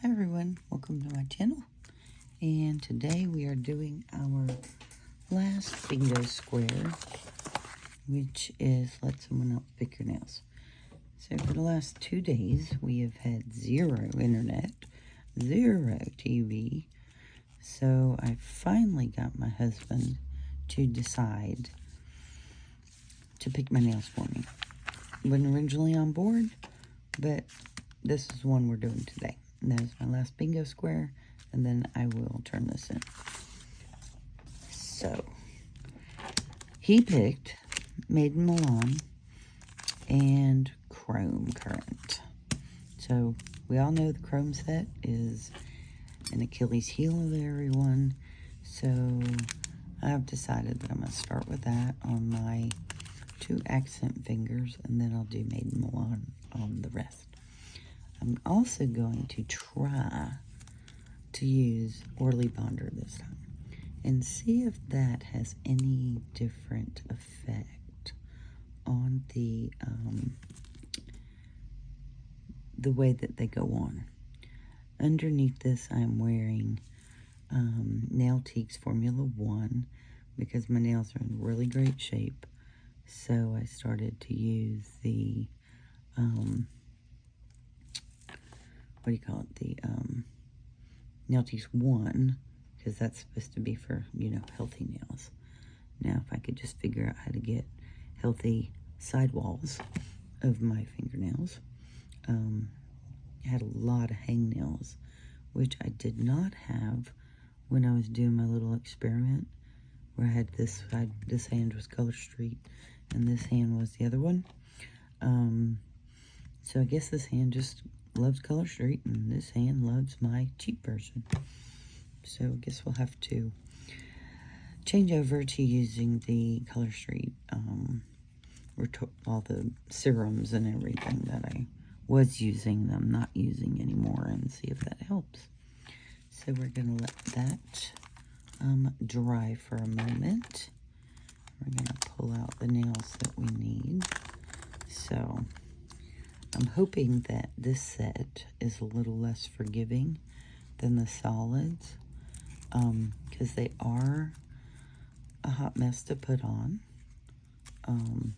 Hi everyone, welcome to my channel, and today we are doing our last bingo square, which is let someone else pick your nails. So for the last 2 days we have had 0 internet, 0 TV, so I finally got my husband to decide to pick my nails for me. Wasn't originally on board, but this is one we're doing today. And that is my last bingo square, and then I will turn this in. So, he picked Made in Milan and Chrome Current. So, we all know the Chrome set is an Achilles heel of everyone. So, I've decided that I'm going to start with that on my 2 accent fingers, and then I'll do Made in Milan on the rest. I'm also going to try to use Orly Bonder this time and see if that has any different effect on the way that they go on. Underneath this, I'm wearing Nail Teaks Formula 1 because my nails are in really great shape. So I started to use the what do you call it, the Nail Teaks 1, because that's supposed to be for, you know, healthy nails. Now, if I could just figure out how to get healthy sidewalls of my fingernails. I had a lot of hangnails, which I did not have when I was doing my little experiment, where I had this side, this hand was Colorstreet, and this hand was the other one. So I guess this hand just loves Colorstreet, and this hand loves my cheap version. So I guess we'll have to change over to using the Colorstreet, all the serums and everything that I was using that I'm not using anymore, and see if that helps. So we're going to let that dry for a moment. We're going to pull out the nails that we need. So I'm hoping that this set is a little less forgiving than the solids, because they are a hot mess to put on, and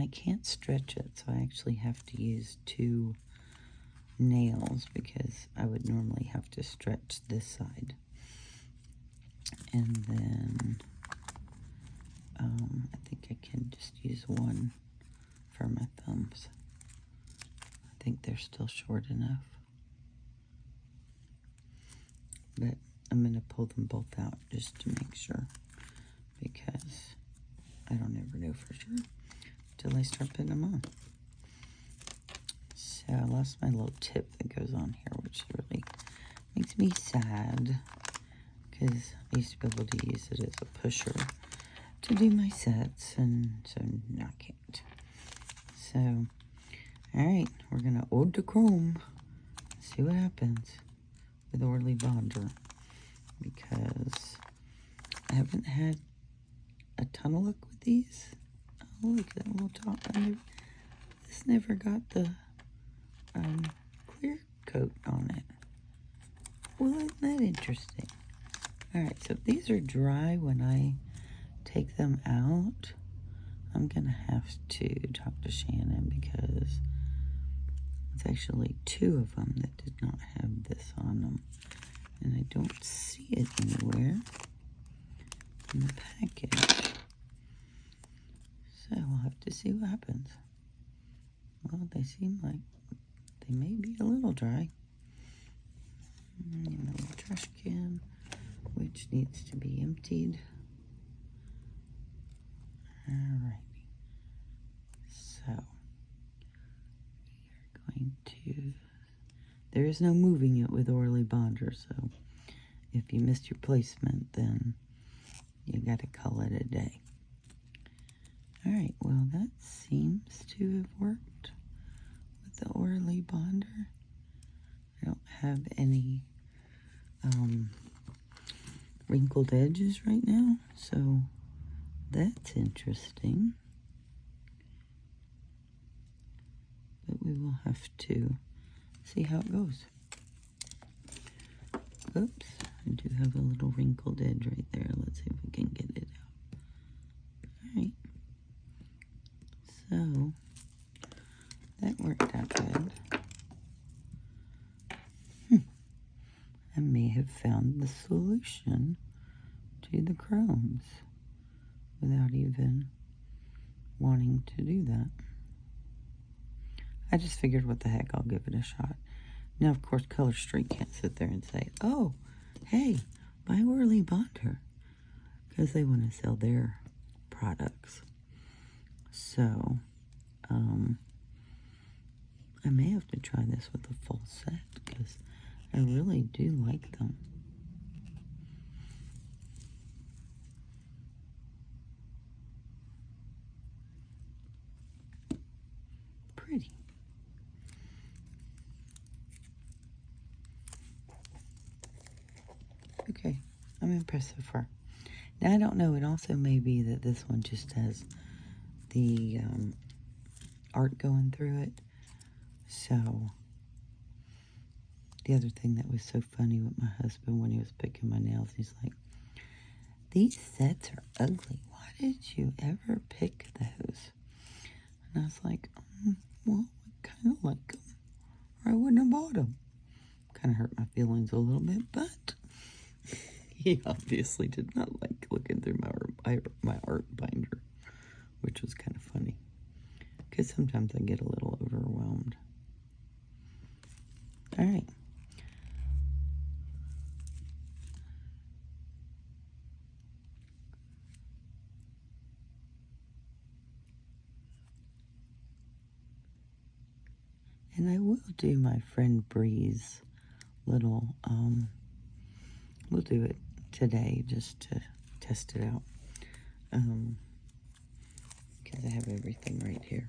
I can't stretch it, so I actually have to use 2 nails because I would normally have to stretch this side. And then I think I can just use 1 for my thumbs. I think they're still short enough. But I'm going to pull them both out just to make sure, because I don't ever know for sure until I start putting them on. So I lost my little tip that goes on here, which really makes me sad, because I used to be able to use it as a pusher to do my sets, and so now I can't. So, alright, we're going to ode to Chrome, see what happens with Orly Bonder, because I haven't had a ton of luck with these. Oh, look at that little top. This never got the clear coat on it. Well, isn't that interesting? Alright, so if these are dry when I take them out, I'm going to have to talk to Shannon, because it's actually 2 of them that did not have this on them. And I don't see it anywhere in the package. So we'll have to see what happens. Well, they seem like they may be a little dry. And a little trash can, which needs to be emptied. Alrighty. So, we are going to... There is no moving it with Orly Bonder, so if you missed your placement, then you got to call it a day. Alright, well, that seems to have worked with the Orly Bonder. I don't have any wrinkled edges right now, so that's interesting. But we will have to see how it goes. Oops, I do have a little wrinkled edge right there. Let's see if we can get it out. Alright. So, that worked out good. I may have found the solution to the chromes without even wanting to do that. I just figured, what the heck, I'll give it a shot. Now, of course, Colorstreet can't sit there and say, oh, hey, buy Whirly Bonder, because they want to sell their products. So, I may have to try this with a full set, because I really do like them. Pretty. Okay, I'm impressed so far. Now, I don't know, it also may be that this one just has the art going through it. So, the other thing that was so funny with my husband when he was picking my nails, he's like, these sets are ugly. Why did you ever pick those? And I was like, well, I kind of like them, or I wouldn't have bought them. Kind of hurt my feelings a little bit, but he obviously did not like looking through my art binder, which was kind of funny, because sometimes I get a little overwhelmed. All right. And I will do my friend Bree's little, we'll do it today just to test it out. Because I have everything right here.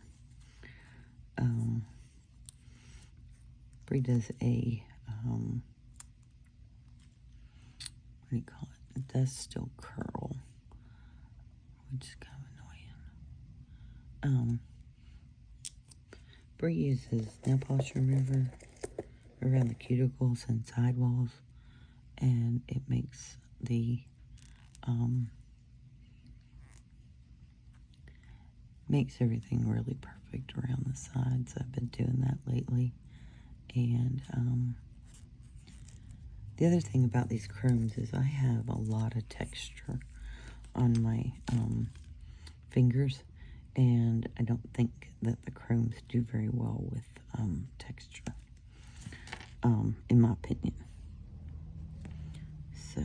Bree does a, what do you call it? It does still curl, which is kind of annoying. Bree uses nail polish remover around the cuticles and sidewalls, and it makes the makes everything really perfect around the sides. I've been doing that lately. And the other thing about these chromes is I have a lot of texture on my fingers, and I don't think that the chromes do very well with texture, in my opinion. So,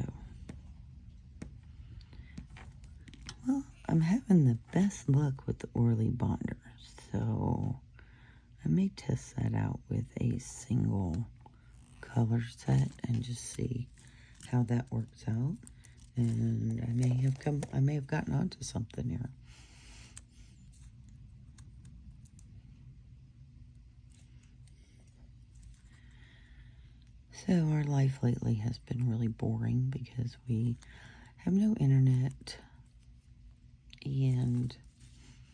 well, I'm having the best luck with the Whirly Bonder, so I may test that out with a single color set and just see how that works out. And I may have gotten onto something here. So our life lately has been really boring because we have no internet, and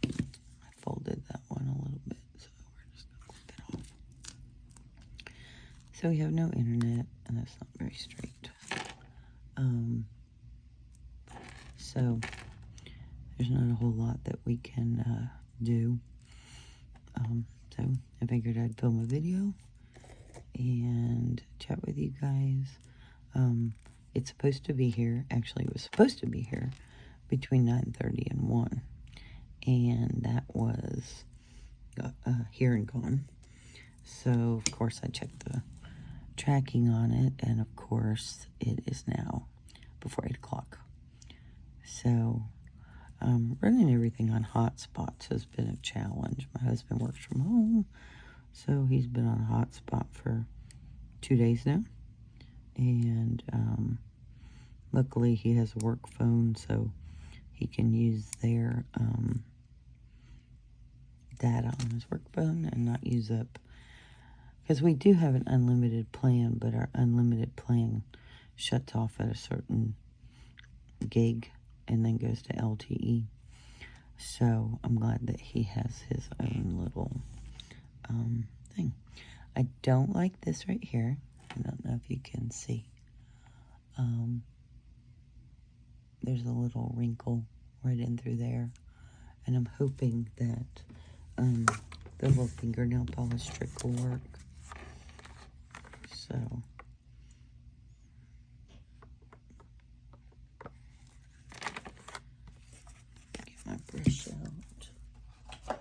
I folded that one a little bit, so we're just going to click that off. So we have no internet, and that's not very straight. So there's not a whole lot that we can do. So I figured I'd film a video and chat with you guys. It's supposed to be here. Actually, it was supposed to be here between 9:30 and 1. And that was here and gone. So, of course, I checked the tracking on it. And, of course, it is now before 8 o'clock. So, running everything on hotspots has been a challenge. My husband works from home, so he's been on hotspot for 2 days now. And luckily he has a work phone, so he can use their data on his work phone and not use up, because we do have an unlimited plan, but our unlimited plan shuts off at a certain gig and then goes to LTE. So I'm glad that he has his own little thing. I don't like this right here. I don't know if you can see. there's a little wrinkle right in through there. And I'm hoping that the little fingernail polish trick will work. So, get my brush out.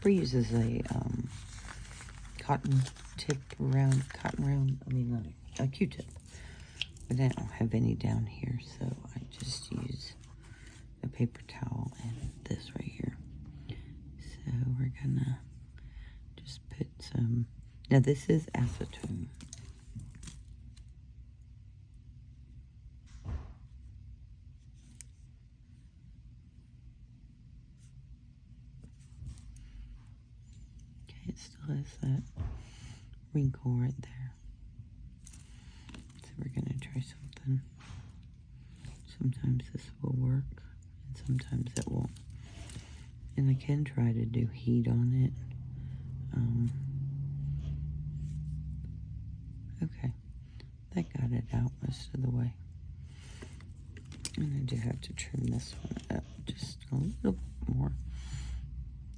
Bree uses a cotton round, a Q-tip. But I don't have any down here, so I just use a paper towel and this right here. So we're gonna just put some, now this is acetone. Okay, it still has that wrinkle right there. So we're gonna try something. Sometimes this will work, and sometimes it won't. And I can try to do heat on it. Okay, that got it out most of the way. And I do have to trim this one up just a little more.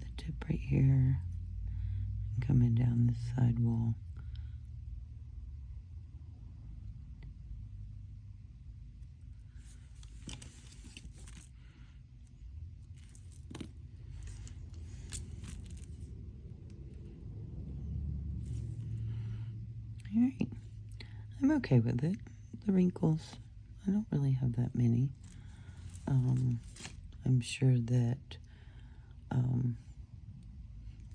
The tip right here, and coming down this side wall. Alright, I'm okay with it. The wrinkles, I don't really have that many. I'm sure that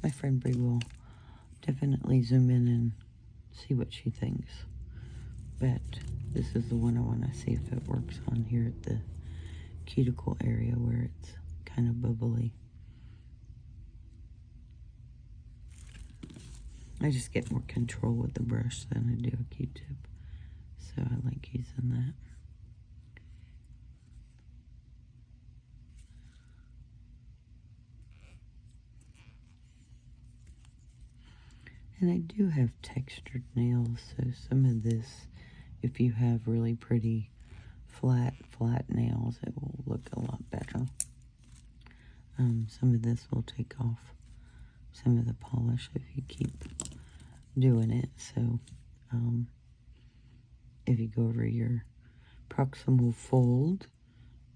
my friend Bree will definitely zoom in and see what she thinks. But this is the one I want to see if it works on here at the cuticle area where it's kind of bubbly. I just get more control with the brush than I do a Q-tip. So I like using that. And I do have textured nails, so some of this, if you have really pretty flat nails, it will look a lot better. Some of this will take off some of the polish if you keep doing it. So if you go over your proximal fold,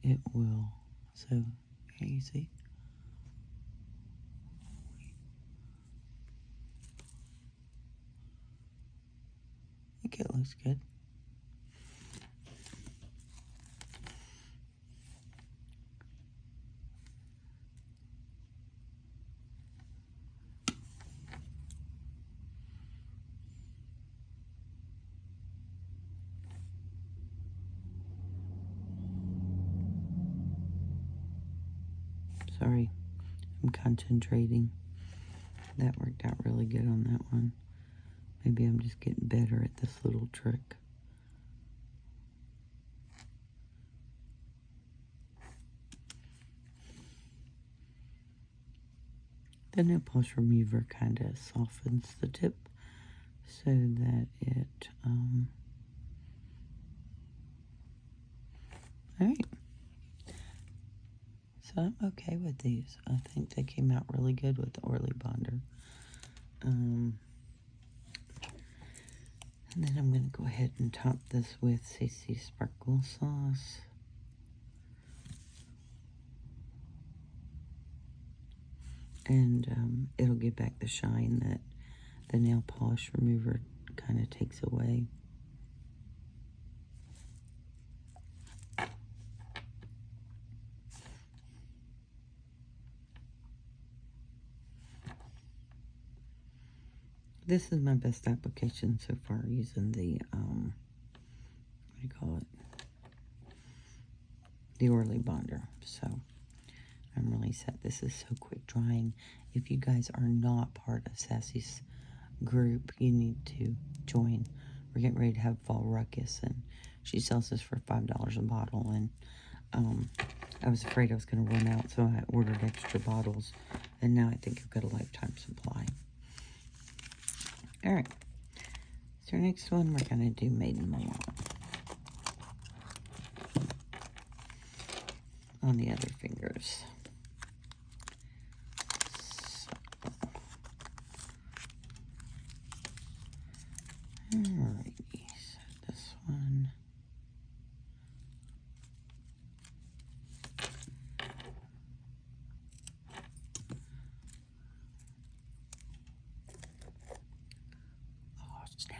it will. So here you see. I think it looks good. Sorry, I'm concentrating. That worked out really good on that one. Maybe I'm just getting better at this little trick. The nail polish remover kind of softens the tip so that it, alright. So I'm okay with these. I think they came out really good with the oily bonder. And then I'm going to go ahead and top this with CC Sparkle Sauce. And it'll give back the shine that the nail polish remover kind of takes away. This is my best application so far using the, what do you call it? The Orly Bonder. So I'm really set. This is so quick drying. If you guys are not part of Sassy's group, you need to join. We're getting ready to have Fall Ruckus, and she sells this for $5 a bottle. And I was afraid I was going to run out, so I ordered extra bottles. And now I think I've got a lifetime supply. Alright. So next one we're going to do Made in Milan. On the other fingers. Alrighty, so this one. Oh, snap.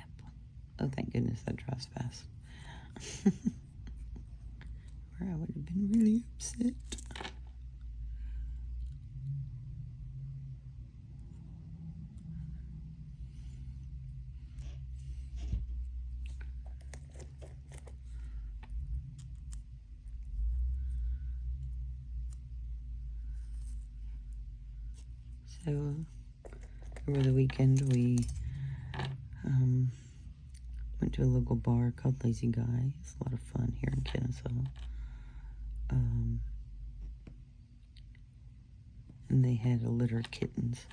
Oh, thank goodness that dries fast. Or I would have been really upset. So, over the weekend, we went to a local bar called Lazy Guy. It's a lot of fun here in Kennesaw. And they had a litter of kittens.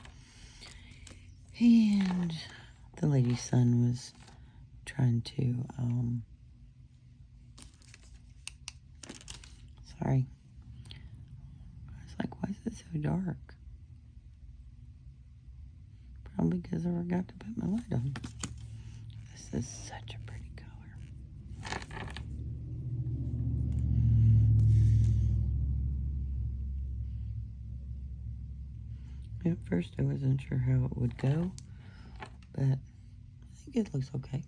And the lady's son was trying to, sorry. I was like, why is it so dark? Probably because I forgot to put my light on. This is such a pretty color. At first I wasn't sure how it would go, but I think it looks okay.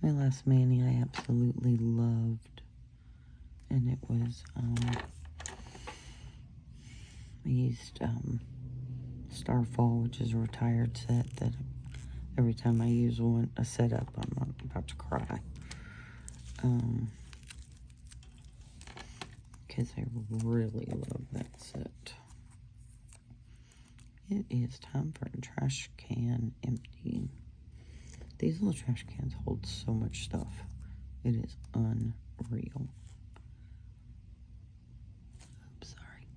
My last Mani I absolutely loved, and it was, I used Starfall, which is a retired set that every time I use a setup, I'm about to cry. Because I really love that set. It is time for a trash can emptying. These little trash cans hold so much stuff. It is unreal. Oops, sorry.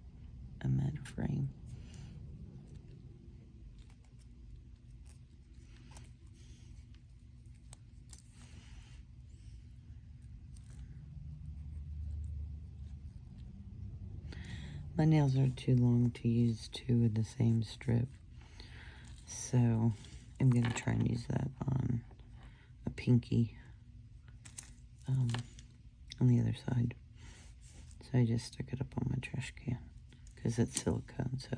I'm out of frame. My nails are too long to use two of the same strip, so I'm going to try and use that on a pinky on the other side. So I just stuck it up on my trash can because it's silicone, so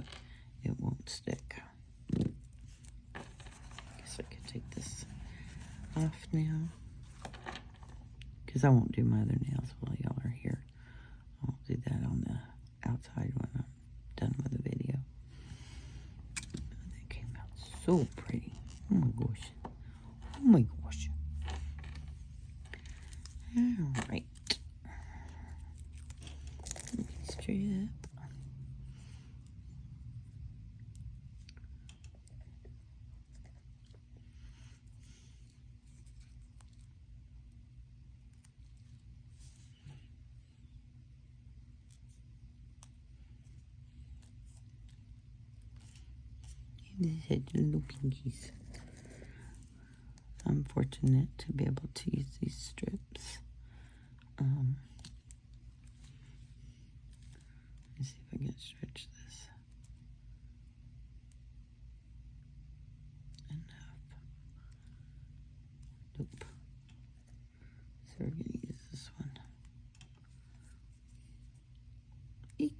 it won't stick. Guess I could take this off now because I won't do my other nails while y'all are here. I'll do that on the outside when I'm done with the video. That came out so pretty. Oh my gosh. Oh my gosh. Alright. Strip. These are the little pinkies. I'm fortunate to be able to use these strips. Let's see if I can stretch this enough. Nope. So we're going to use this one. Eek.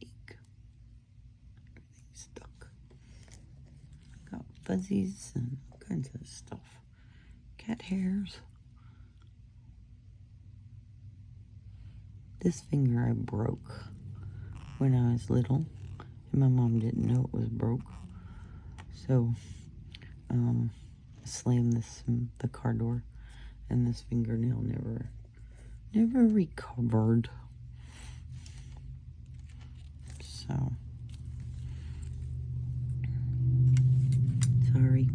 Eek. Everything's stuck. Got fuzzies and all kinds of stuff. Cat hairs. This finger I broke when I was little, and my mom didn't know it was broke. So, I slammed this in the car door, and this fingernail never recovered. So, sorry.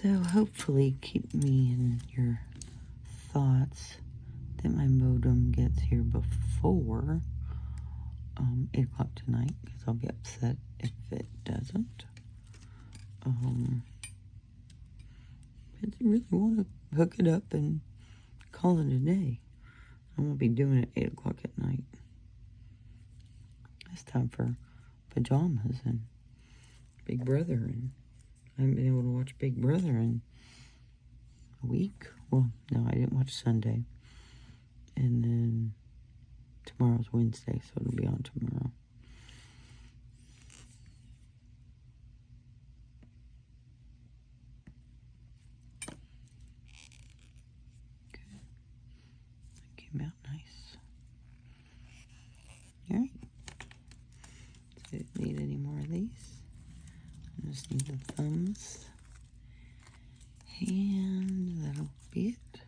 So hopefully keep me in your thoughts that my modem gets here before 8 o'clock tonight, because I'll be upset if it doesn't. But I really want to hook it up and call it a day. I won't be doing it 8 o'clock at night. It's time for pajamas and Big Brother, and I haven't been able to watch Big Brother in a week. Well, no, I didn't watch Sunday. And then tomorrow's Wednesday, so it'll be on tomorrow. Okay. That came out nice. Alright. So I didn't need any more of these. I just need the thumbs. And that'll be it.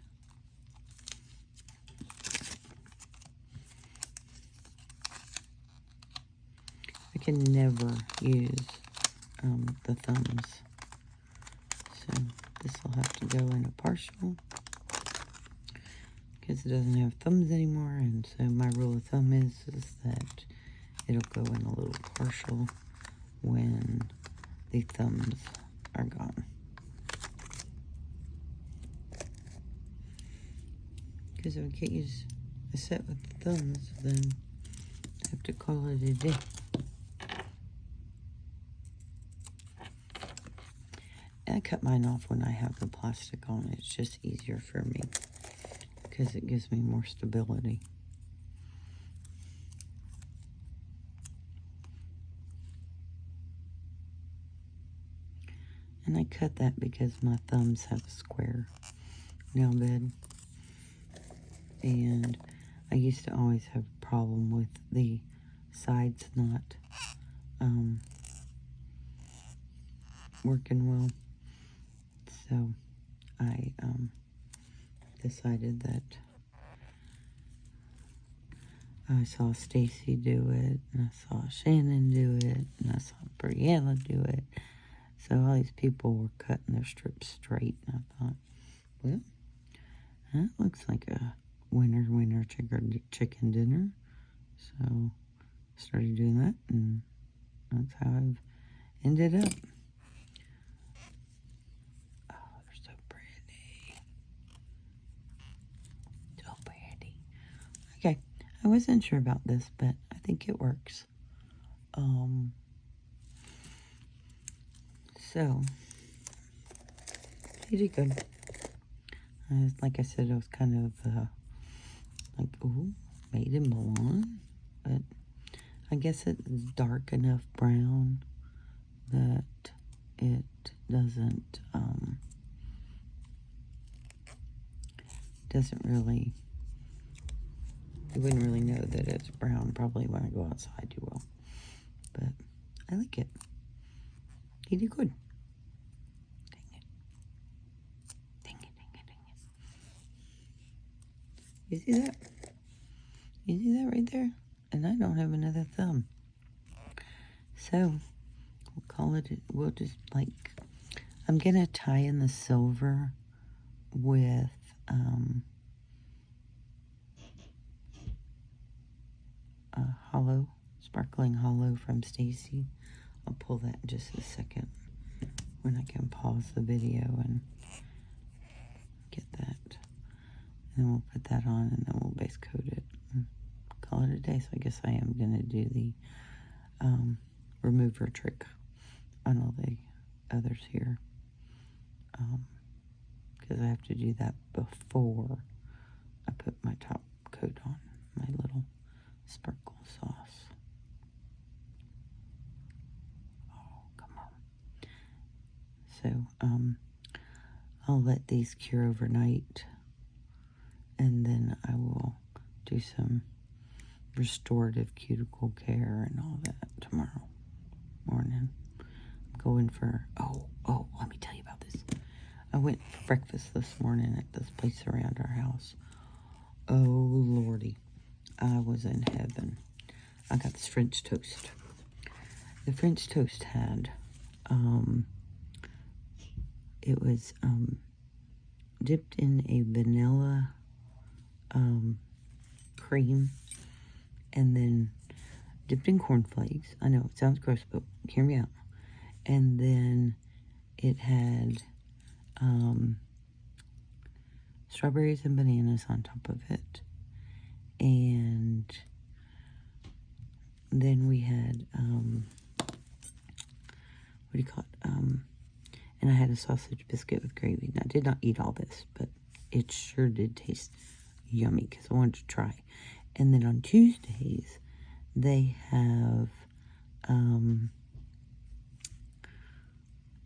I can never use the thumbs. So this will have to go in a partial, because it doesn't have thumbs anymore. And so my rule of thumb is that it'll go in a little partial when the thumbs are gone. Because if I can't use a set with the thumbs, then I have to call it a day. And I cut mine off when I have the plastic on. It's just easier for me because it gives me more stability. And I cut that because my thumbs have a square nail bed. And I used to always have a problem with the sides not working well. So I decided that I saw Stacy do it, and I saw Shannon do it, and I saw Brianna do it. So all these people were cutting their strips straight, and I thought, well, that looks like a winner chicken dinner. So I started doing that, and that's how I've ended up. Oh, they're so pretty. So pretty. Okay, I wasn't sure about this, but I think it works. So he did good. Like I said, I was kind of like, ooh, made in Milan, but I guess it's dark enough brown that it doesn't really, you wouldn't really know that it's brown. Probably when I go outside you will, but I like it. He did good. Dang it. Dang it, dang it, dang it. You see that? You see that right there? And I don't have another thumb. So, we'll call it, we'll just like, I'm going to tie in the silver with, a hollow, sparkling hollow from Stacy. I'll pull that in just a second when I can pause the video and get that. And then we'll put that on, and then we'll base coat it and call it a day. So I guess I am going to do the remover trick on all the others here. Because I have to do that before I put my top coat on, my little sparkle sauce. Oh, come on. So, I'll let these cure overnight, and then I will do some restorative cuticle care and all that tomorrow morning. I'm going for, oh, let me tell you about this. I went for breakfast this morning at this place around our house. Oh, Lordy. I was in heaven. I got this French toast. The French toast had, it was dipped in a vanilla cream and then dipped in cornflakes. I know, it sounds gross, but hear me out. And then it had strawberries and bananas on top of it. And then we had, what do you call it? And I had a sausage biscuit with gravy. Now, I did not eat all this, but it sure did taste yummy because I wanted to try. And then on Tuesdays, they have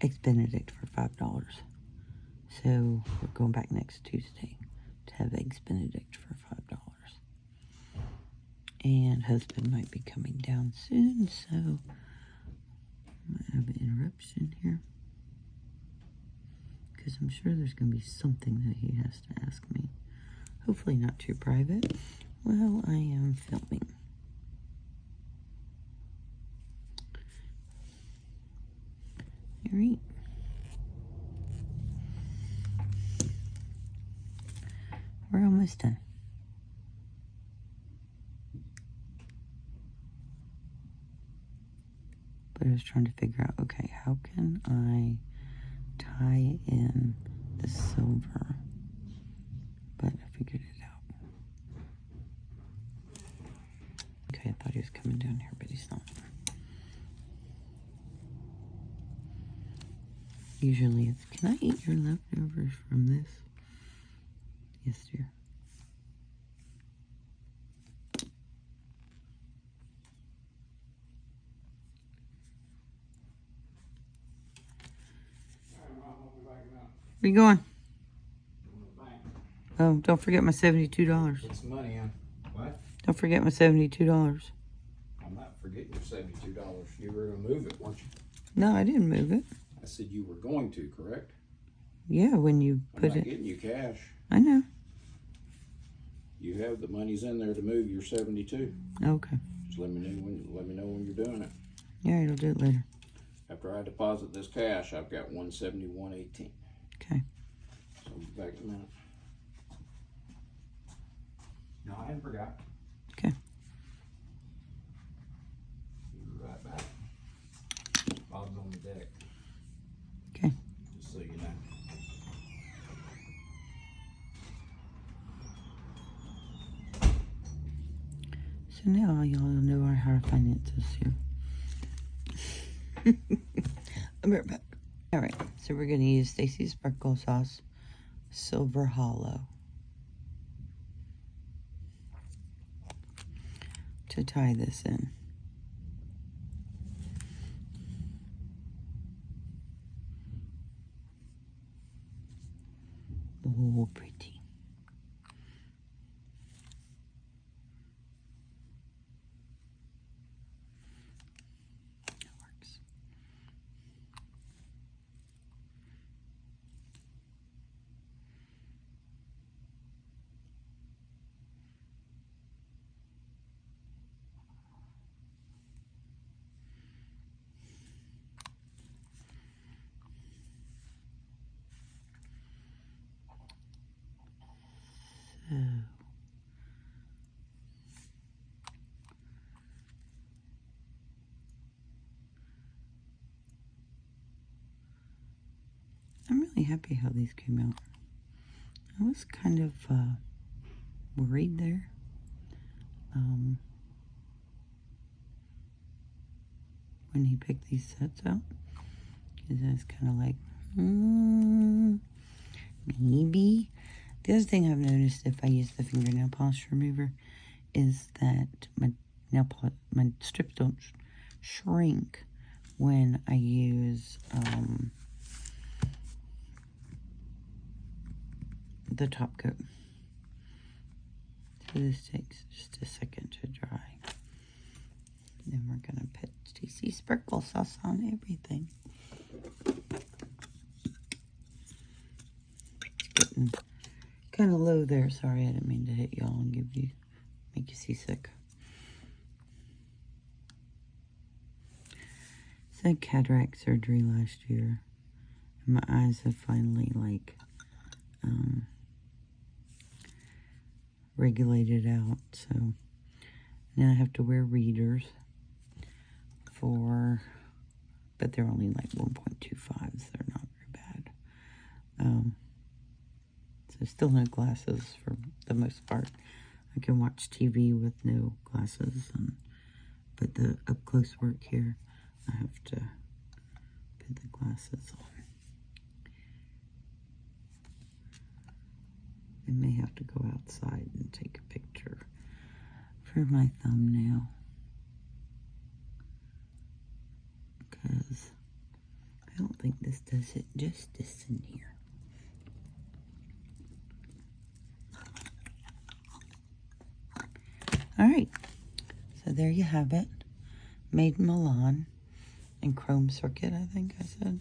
Eggs Benedict for $5. So we're going back next Tuesday to have Eggs Benedict for $5. And husband might be coming down soon, so I might have an interruption here. Because I'm sure there's going to be something that he has to ask me. Hopefully not too private. Well, I am filming. All right. We're almost done. But I was trying to figure out, okay, how can I tie in the silver? But I figured it out. Okay, I thought he was coming down here, but he's not. Usually it's, can I eat your leftovers from this? Yes, dear. Where you going? Oh, don't forget my $72. It's money, huh? What? Don't forget my $72. I'm not forgetting your $72. You were going to move it, weren't you? No, I didn't move it. I said you were going to, correct? Yeah, when you put I'm not it. getting you cash. I know. You have the monies in there to move your 72. Okay. Just let me know when you're doing it. Yeah, I'll do it later. After I deposit this cash, I've got 171.18. Okay. So I'll be back in a minute. No, I hadn't forgot. Okay. Be right back. Bob's on the deck. Okay. Just so you know. So now y'all know our finances here. I'll be right back. All right, so we're gonna use Stacy's Sparkle Sauce Silver Hollow to tie this in. Oh, pretty. That works. So, I'm really happy how these came out. I was kind of worried there. When he picked these sets out, because I was kind of like, maybe. The other thing I've noticed if I use the fingernail polish remover is that my strips don't shrink when I use the top coat. So this takes just a second to dry. Then we're gonna put Stacy Sparkle Sauce on everything. It's getting kind of low there. Sorry, I didn't mean to hit y'all and make you seasick. So I had cataract surgery last year. My eyes have finally, like, regulated out, so now I have to wear readers but they're only like 1.25s, they're not very bad. So still no glasses for the most part. I can watch TV with no glasses, but the up-close work here, I have to put the glasses on. I may have to go outside and take a picture for my thumbnail, because I don't think this does it justice in here. Alright, so there you have it. Made in Milan and Chrome Circuit, I think I said.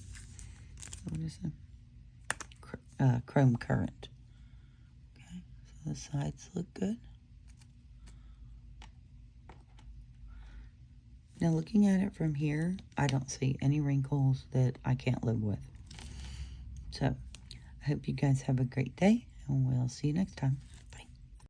What is it? Chrome Current. Okay, so the sides look good. Now looking at it from here, I don't see any wrinkles that I can't live with. So, I hope you guys have a great day, and we'll see you next time.